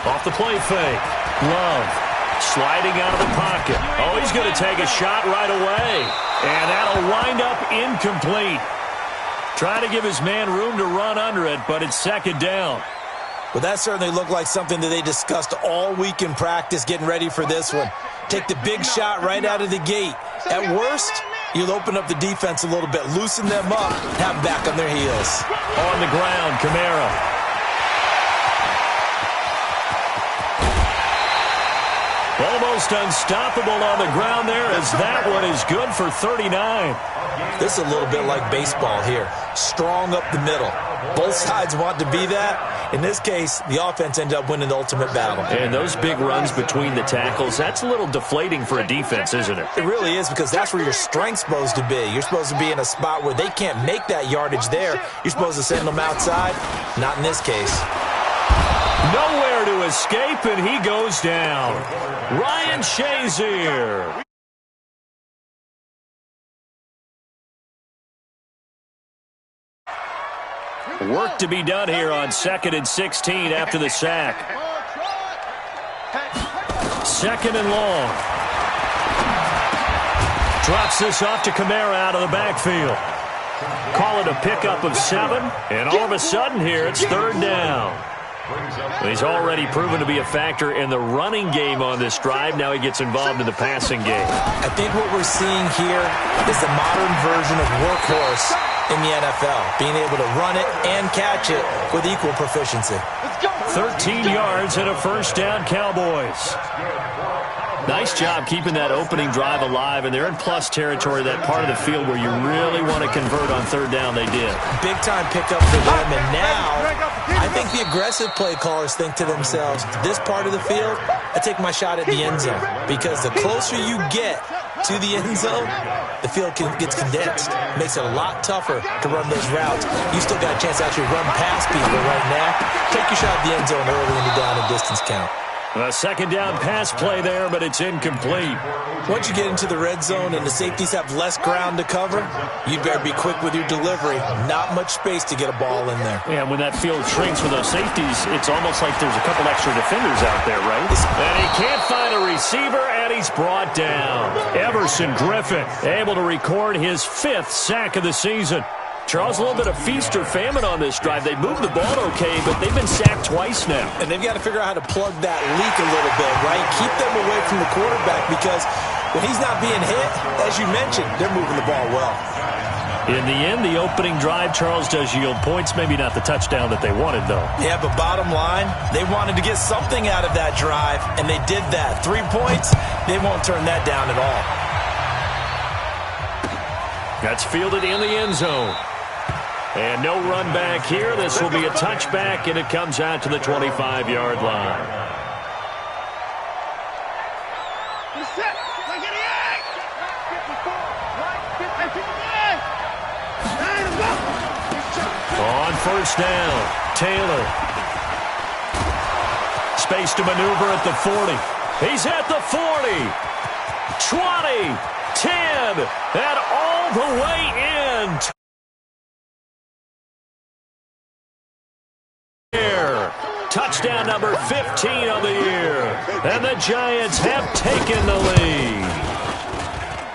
Off the play fake. Love sliding out of the pocket. Oh, he's going to take a shot right away. And that'll wind up incomplete. Trying to give his man room to run under it, but it's second down. Well, that certainly looked like something that they discussed all week in practice getting ready for this one. Take the big shot right out of the gate. At worst, you'll open up the defense a little bit, loosen them up, have them back on their heels. On the ground, Kamara. Almost unstoppable on the ground there as that one is good for 39. This is a little bit like baseball here. Strong up the middle. Both sides want to be that. In this case, the offense ended up winning the ultimate battle. And those big runs between the tackles, that's a little deflating for a defense, isn't it? It really is, because that's where your strength's supposed to be. You're supposed to be in a spot where they can't make that yardage there. You're supposed to send them outside. Not in this case. Nowhere to escape, and he goes down. Ryan Shazier. Work to be done here on 2nd and 16 after the sack. 2nd and long. Drops this off to Kamara out of the backfield. Call it a pickup of 7, and all of a sudden here it's 3rd down. He's already proven to be a factor in the running game on this drive. Now he gets involved in the passing game. I think what we're seeing here is the modern version of workhorse in the NFL, being able to run it and catch it with equal proficiency. 13 yards and a first down, Cowboys. Nice job keeping that opening drive alive, and they're in plus territory, that part of the field where you really want to convert on 3rd down. They did. Big-time pickup for them, and now I think the aggressive play callers think to themselves, this part of the field, I take my shot at the end zone, because the closer you get to the end zone, the field gets condensed. Makes it a lot tougher to run those routes. You still got a chance to actually run past people right now. Take your shot at the end zone early in the down and distance count. A 2nd down pass play there, but it's incomplete. Once you get into the red zone and the safeties have less ground to cover, you better be quick with your delivery. Not much space to get a ball in there. And when that field shrinks for those safeties, it's almost like there's a couple extra defenders out there, right? And he can't find a receiver, and he's brought down. Everson Griffin able to record his 5th sack of the season. Charles, a little bit of feast or famine on this drive. They moved the ball okay, but they've been sacked twice now. And they've got to figure out how to plug that leak a little bit, right? Keep them away from the quarterback, because when he's not being hit, as you mentioned, they're moving the ball well. In the end, the opening drive, Charles, does yield points. Maybe not the touchdown that they wanted, though. Yeah, but bottom line, they wanted to get something out of that drive, and they did that. 3 points, they won't turn that down at all. That's fielded in the end zone. And no run back here. This will be a touchback, and it comes out to the 25-yard line. On 1st down, Taylor. Space to maneuver at the 40. He's at the 40. 20, 10, and all the way in. Touchdown number 15 of the year. And the Giants have taken the lead.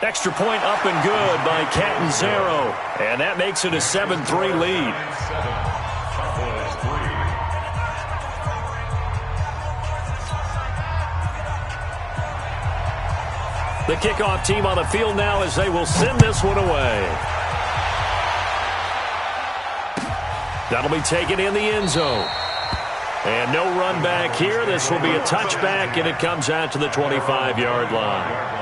Extra point up and good by Catanzaro. And that makes it a 7-3 lead. The kickoff team on the field now as they will send this one away. That'll be taken in the end zone. And no run back here. This will be a touchback, and it comes out to the 25-yard line.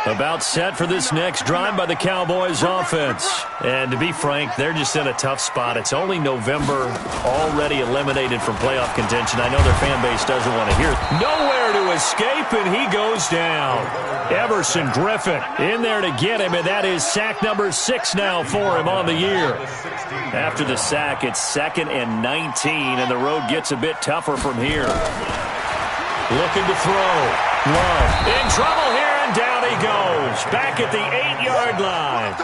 About set for this next drive by the Cowboys offense. And to be frank, they're just in a tough spot. It's only November, already eliminated from playoff contention. I know their fan base doesn't want to hear it. Nowhere to escape, and he goes down. Everson Griffin in there to get him, and that is sack number 6 now for him on the year. After the sack, it's 2nd and 19, and the road gets a bit tougher from here. Looking to throw. Love in trouble here, and down he goes. Back at the 8-yard line.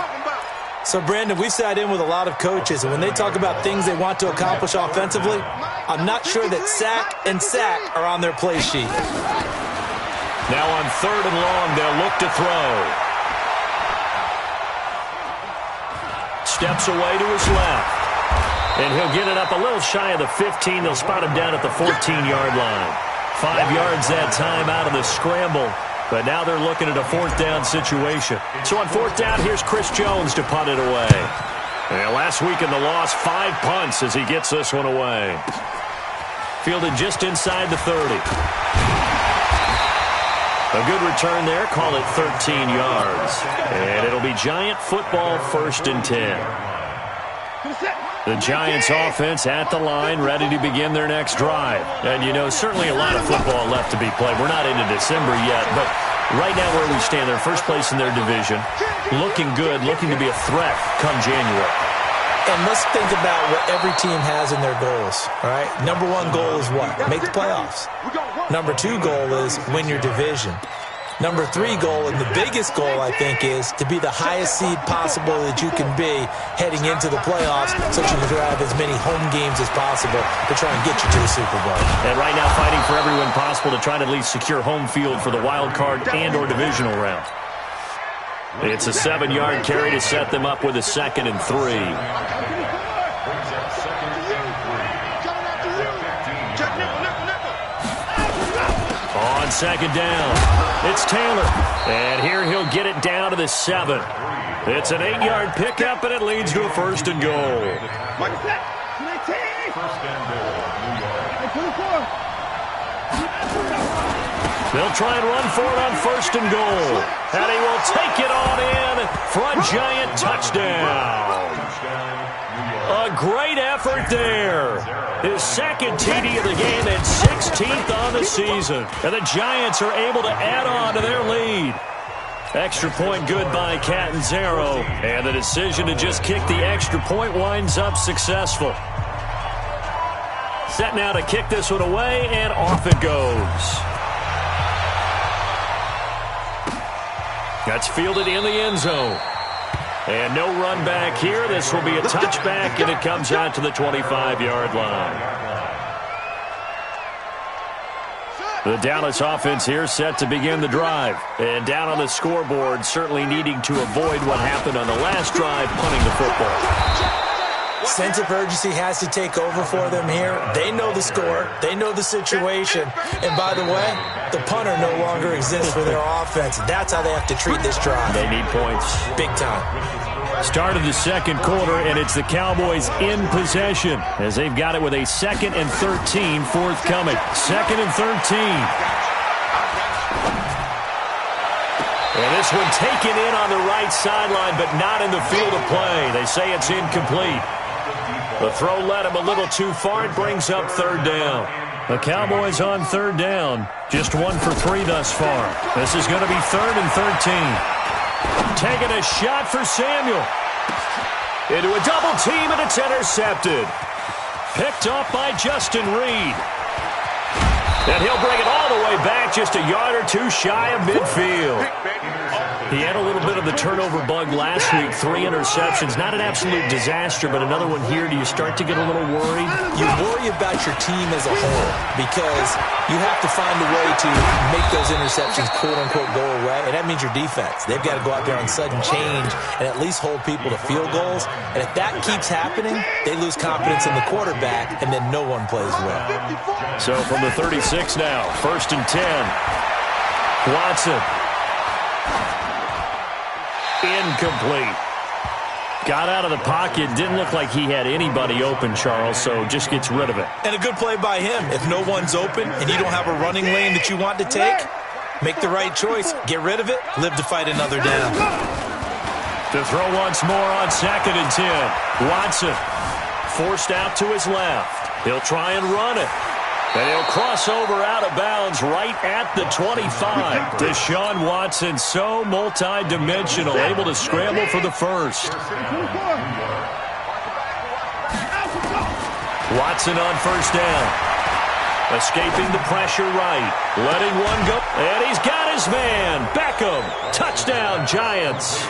So, Brandon, we've sat in with a lot of coaches, and when they talk about things they want to accomplish offensively, I'm not sure that sack and sack are on their play sheet. Now on 3rd and long, they'll look to throw. Steps away to his left. And he'll get it up a little shy of the 15. They'll spot him down at the 14-yard line. 5 yards that time out of the scramble. But now they're looking at a 4th down situation. So on 4th down, here's Chris Jones to punt it away. And last week in the loss, 5 punts as he gets this one away. Fielded just inside the 30. A good return there. Call it 13 yards. And it'll be Giant football 1st and 10. The Giants offense at the line, ready to begin their next drive. And, you know, certainly a lot of football left to be played. We're not into December yet, but right now where we stand, they're first place in their division. Looking good, looking to be a threat come January. And let's think about what every team has in their goals, all right? Number 1 goal is what? Make the playoffs. Number 2 goal is win your division. Number 3 goal, and the biggest goal, I think, is to be the highest seed possible that you can be heading into the playoffs so that you can have as many home games as possible to try and get you to the Super Bowl. And right now fighting for every win possible to try to at least secure home field for the wild card and or divisional round. It's a 7-yard carry to set them up with a 2nd and 3. On 2nd down, it's Taylor. And here he'll get it down to the 7. It's an 8-yard pickup, and it leads to a 1st and goal. They'll try and run for it on 1st and goal. And he will take it on in for a Giant touchdown. A great effort there. His 2nd TD of the game and 16th on the season. And the Giants are able to add on to their lead. Extra point good by Catanzaro. And the decision to just kick the extra point winds up successful. Set now to kick this one away, and off it goes. That's fielded in the end zone. And no run back here. This will be a touchback, and it comes out to the 25-yard line. The Dallas offense here set to begin the drive. And down on the scoreboard, certainly needing to avoid what happened on the last drive, punting the football. Sense of urgency has to take over for them here. They know the score. They know the situation. And by the way, the punter no longer exists for their offense. That's how they have to treat this drive. They need points. Big time. Start of the 2nd quarter, and it's the Cowboys in possession as they've got it with a 2nd and 13 forthcoming. 2nd and 13. And this one taken in on the right sideline, but not in the field of play. They say it's incomplete. The throw led him a little too far. It brings up 3rd down. The Cowboys on 3rd down. Just 1 for 3 thus far. This is going to be 3rd and 13. Taking a shot for Samuel. Into a double team, and it's intercepted. Picked up by Justin Reed. And he'll bring it all the way back, just a yard or 2 shy of midfield. He had a little bit of the turnover bug last week. 3 interceptions. Not an absolute disaster, but another one here. Do you start to get a little worried? You worry about your team as a whole because you have to find a way to make those interceptions, quote-unquote, go away, and that means your defense. They've got to go out there on sudden change and at least hold people to field goals. And if that keeps happening, they lose confidence in the quarterback, and then no one plays well. So from the 36 now, 1st and 10. Watson. Incomplete. Got out of the pocket. Didn't look like he had anybody open, Charles, so just gets rid of it. And a good play by him. If no one's open and you don't have a running lane that you want to take, make the right choice. Get rid of it. Live to fight another down. To throw once more on 2nd and 10. Watson forced out to his left. He'll try and run it. And he'll cross over out of bounds right at the 25. Deshaun Watson, so multi-dimensional, able to scramble for the first. Watson on 1st down. Escaping the pressure right. Letting one go. And he's got his man. Beckham. Touchdown, Giants.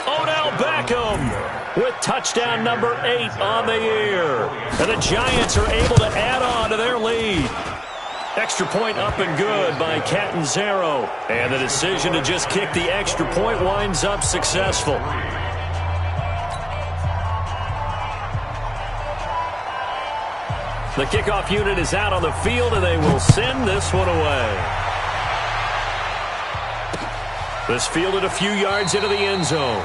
Odell Beckham with touchdown number 8 on the year. And the Giants are able to add on to their lead. Extra point up and good by Catanzaro. And the decision to just kick the extra point winds up successful. The kickoff unit is out on the field, and they will send this one away. This fielded a few yards into the end zone.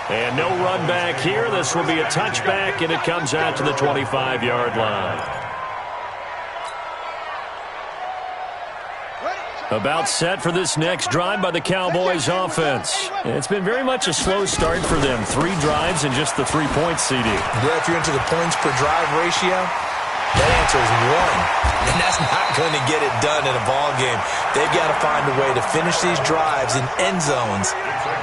And no run back here. This will be a touchback, and it comes out to the 25-yard line. About set for this next drive by the Cowboys offense. It's been very much a slow start for them. 3 drives and just the 3 points, CD. Yeah, if you're into the points per drive ratio, that answer is 1. And that's not going to get it done in a ball game. They've got to find a way to finish these drives in end zones,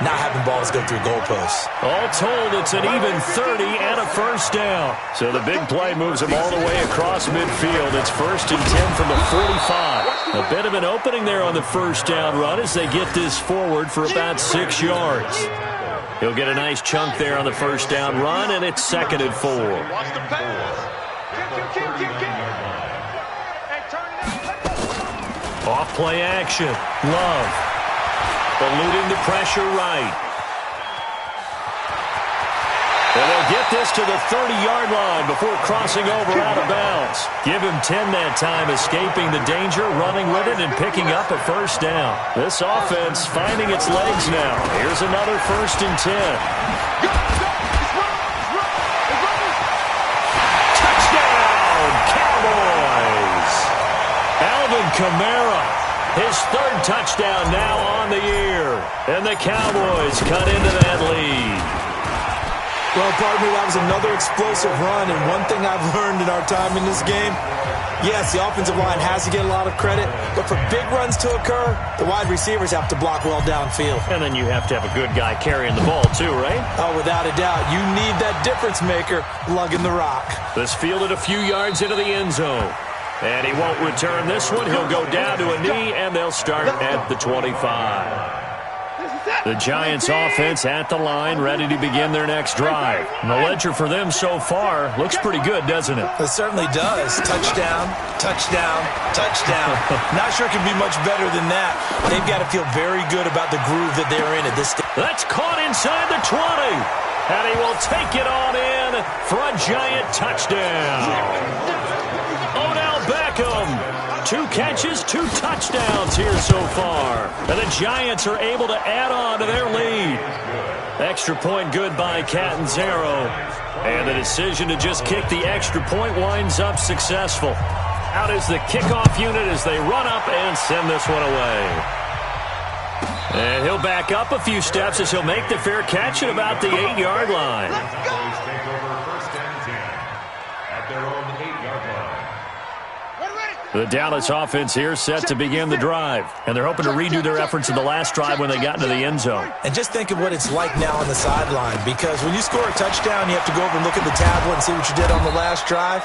not having balls go through goalposts. All told, it's an even 30 and a first down. So the big play moves them all the way across midfield. It's 1st and 10 from the 45. A bit of an opening there on the first down run as they get this forward for about 6 yards. He'll get a nice chunk there on the first down run, and it's 2nd and 4. Off play action. Love. Eluding the pressure right. And they'll get this to the 30-yard line before crossing over out of bounds. Give him 10 that time, escaping the danger, running with it, and picking up a first down. This offense finding its legs now. Here's another 1st and 10. Touchdown, Cowboys! Alvin Kamara, his 3rd touchdown now on the year. And the Cowboys cut into that lead. Well, partner, that was another explosive run, and one thing I've learned in our time in this game, yes, the offensive line has to get a lot of credit, but for big runs to occur, the wide receivers have to block well downfield. And then you have to have a good guy carrying the ball too, right? Oh, without a doubt. You need that difference maker lugging the rock. This fielded a few yards into the end zone. And he won't return this one. He'll go down to a knee, and they'll start at the 25. The Giants offense at the line, ready to begin their next drive. And the ledger for them so far looks pretty good, doesn't it? It certainly does. Touchdown, touchdown, touchdown. Not sure it can be much better than that. They've got to feel very good about the groove that they're in at this stage. That's caught inside the 20. And he will take it on in for a Giant touchdown. Odell Beckham. 2 catches, 2 touchdowns here so far. And the Giants are able to add on to their lead. Extra point good by Catanzaro. And the decision to just kick the extra point winds up successful. Out is the kickoff unit as they run up and send this one away. And he'll back up a few steps as he'll make the fair catch at about the 8-yard line. The Dallas offense here set to begin the drive. And they're hoping to redo their efforts in the last drive when they got into the end zone. And just think of what it's like now on the sideline, because when you score a touchdown, you have to go over and look at the tablet and see what you did on the last drive.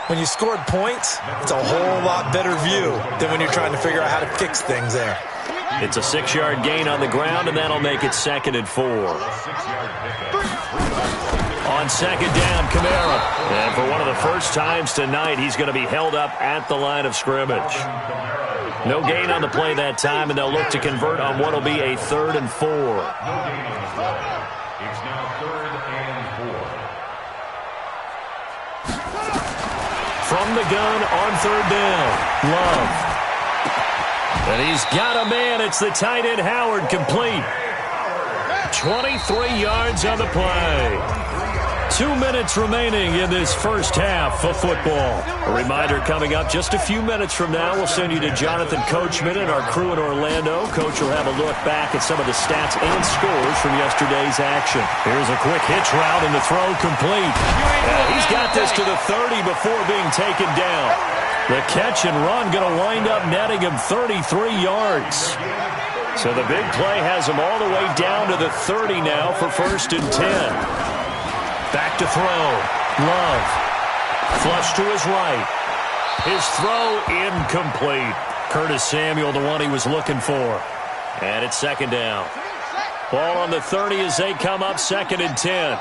When you scored points, it's a whole lot better view than when you're trying to figure out how to fix things there. It's a 6-yard gain on the ground, and that'll make it 2nd and 4. On 2nd down, Kamara. And for one of the first times tonight, he's going to be held up at the line of scrimmage. No gain on the play that time, and they'll look to convert on what will be a 3rd and 4. It's now 3rd and 4. From the gun on 3rd down, Love. And he's got a man. It's the tight end Howard, complete. 23 yards on the play. 2 minutes remaining in this first half of football. A reminder coming up just a few minutes from now. We'll send you to Jonathan Coachman and our crew in Orlando. Coach will have a look back at some of the stats and scores from yesterday's action. Here's a quick hitch route and the throw complete. He's got this to the 30 before being taken down. The catch and run going to wind up netting him 33 yards. So the big play has him all the way down to the 30 now for 1st and 10. Back to throw. Love. Flush to his right. His throw incomplete. Curtis Samuel, the one he was looking for. And it's 2nd down. Ball on the 30 as they come up 2nd and 10.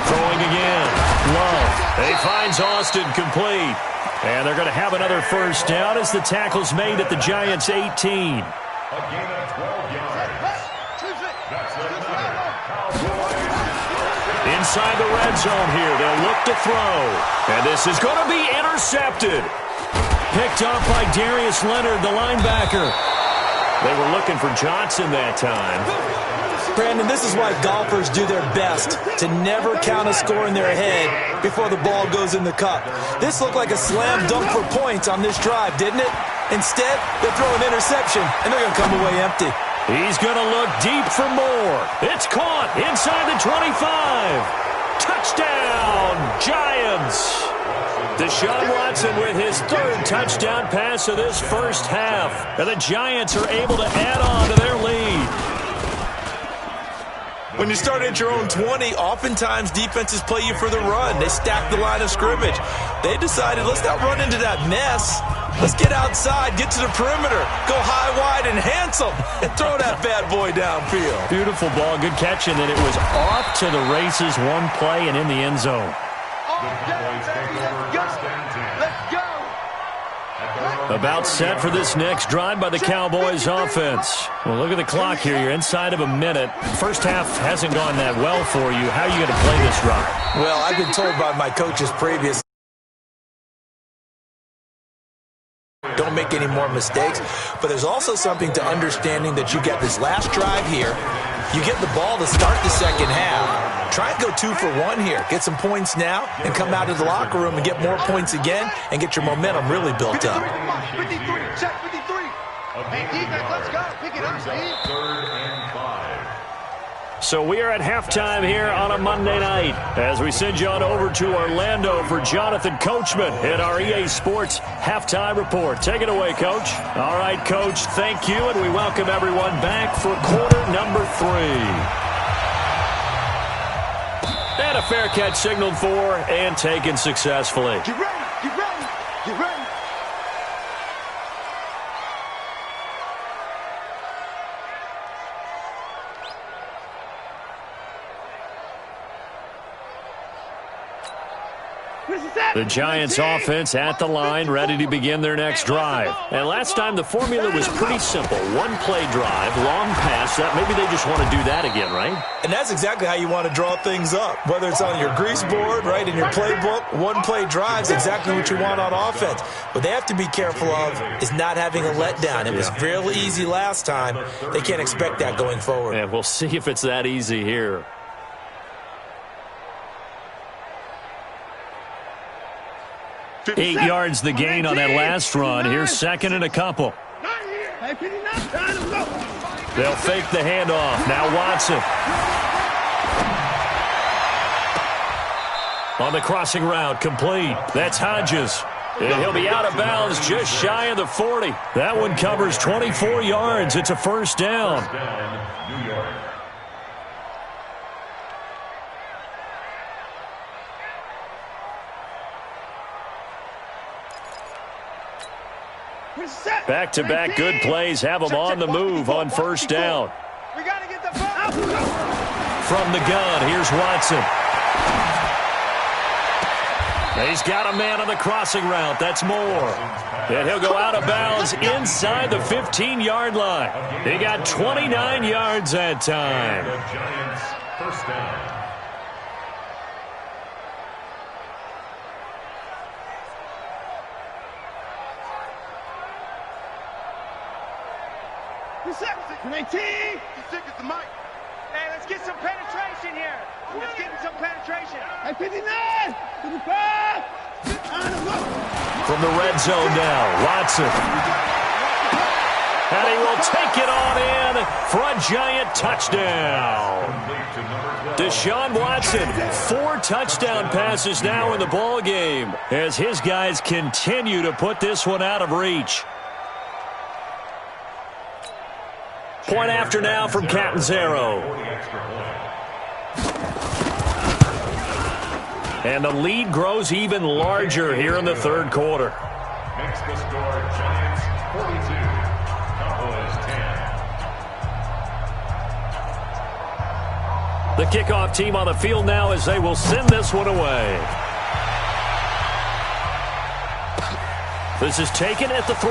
Throwing again. Love. He finds Austin complete. And they're going to have another first down as the tackle's made at the Giants' 18. A gain of 12 yards. Inside the red zone here. They'll look to throw. And this is going to be intercepted. Picked up by Darius Leonard, the linebacker. They were looking for Johnson that time. Brandon, this is why golfers do their best to never count a score in their head before the ball goes in the cup. This looked like a slam dunk for points on this drive, didn't it? Instead, they'll throw an interception, and they're going to come away empty. He's going to look deep for more. It's caught inside the 25. Touchdown, Giants. Deshaun Watson with his 3rd touchdown pass of this first half. And the Giants are able to add on to their lead. When you start at your own 20, oftentimes defenses play you for the run. They stack the line of scrimmage. They decided, let's not run into that mess. Let's get outside, get to the perimeter, go high, wide, and handsome, and throw that bad boy downfield. Beautiful ball, good catch, and then it was off to the races, one play, and in the end zone. About set for this next drive by the Cowboys offense. Well, look at the clock here. You're inside of a minute. First half hasn't gone that well for you. How are you going to play this drive? Well, I've been told by my coaches previous, don't make any more mistakes. But there's also something to understanding that you get this last drive here. You get the ball to start the second half. Try and go 2 for 1 here. Get some points now and come out of the locker room and get more points again and get your momentum really built up. 53, check 53. Hey, defense, let's go. Pick it up, Steve. 3rd and 5. So we are at halftime here on a Monday night as we send you on over to Orlando for Jonathan Coachman in our EA Sports Halftime Report. Take it away, Coach. All right, Coach, thank you, and we welcome everyone back for quarter number 3. And a fair catch signaled for and taken successfully. Get ready, get ready, get ready. The Giants offense at the line, ready to begin their next drive. And last time the formula was pretty simple. One play drive, long pass. Maybe they just want to do that again, right? And that's exactly how you want to draw things up. Whether it's on your grease board, right, in your playbook, one play drive's exactly what you want on offense. What they have to be careful of is not having a letdown. It was real easy last time. They can't expect that going forward. And we'll see if it's that easy here. 8 yards the gain on that last run. Here's 2nd and a couple. They'll fake the handoff. Now Watson. On the crossing route, complete. That's Hodges. And he'll be out of bounds just shy of the 40. That one covers 24 yards. It's a first down. New York. Back-to-back good plays have them on the move on first down. We got to get the ball. From the gun, here's Watson. He's got a man on the crossing route. That's Moore. And he'll go out of bounds inside the 15-yard line. He got 29 yards that time. The Giants, first down. Hey, let's get some penetration here. Let's get some penetration. From the red zone now, Watson. And he will take it on in for a Giant touchdown. Deshaun Watson, 4 touchdown passes now in the ball game as his guys continue to put this one out of reach. Point after now from Catanzaro. And the lead grows even larger here in the third quarter. Makes the score Giants 42. The kickoff team on the field now as they will send this one away. This is taken at the 3.